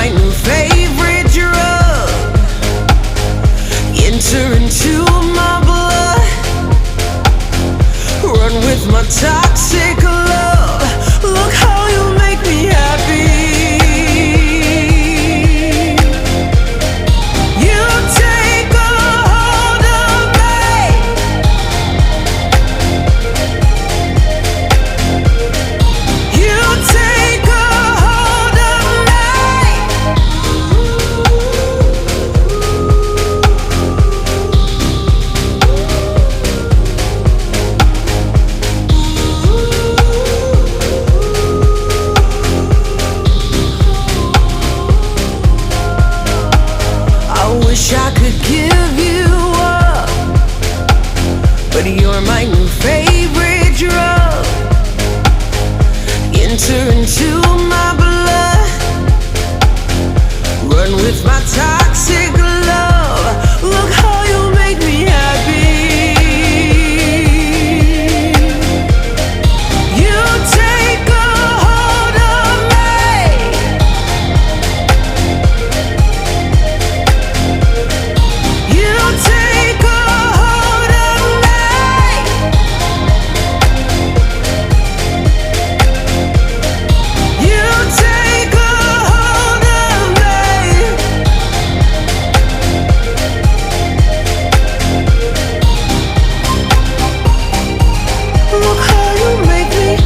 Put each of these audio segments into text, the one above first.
my new favorite drug. Enter into my blood, run with my toxic love. Look how you make me happy. You take a hold of me. You take a hold of me. I wish I could give you up, but you're my new favorite drug. Enter into my blood, run with my toxic love. Look how you make me happy. You take a hold of me. You take a hold of me. You take a hold of me. Look how you make me.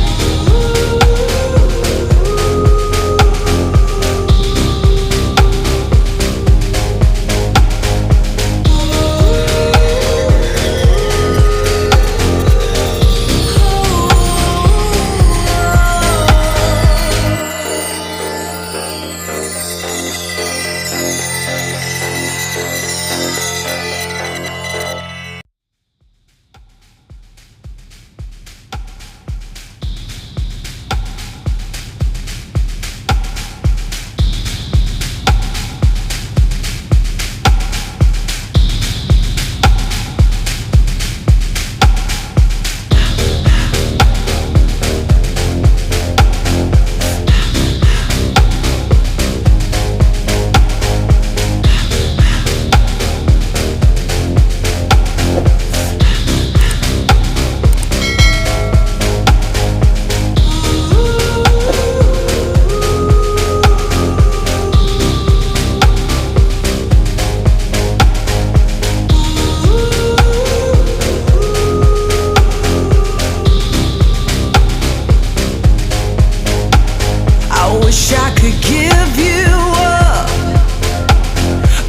I wish I could give you up,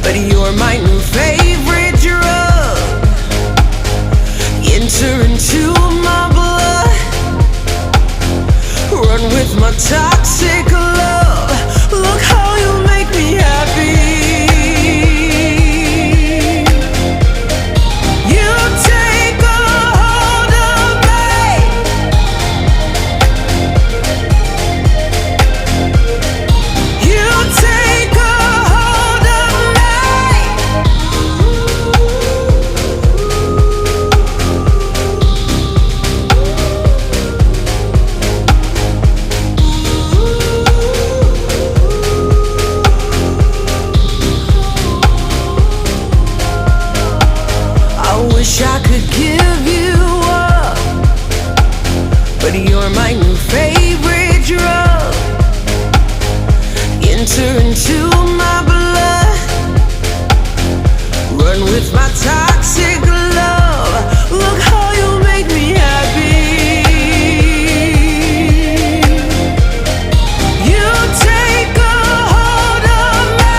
but you're my new favorite drug. Enter into my blood, run with my toxic love. Look how you make me happy. You take a hold of me. You take a hold of me. I wish I could give you up, but you're my new favorite drug. Enter into my blood, run with my toxic love. Look how you make me happy. You take a hold of me.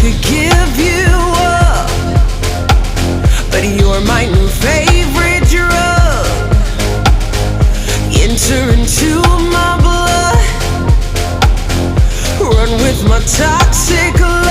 could give you up, but you're my new favorite drug. Enter into my blood, run with my toxic love.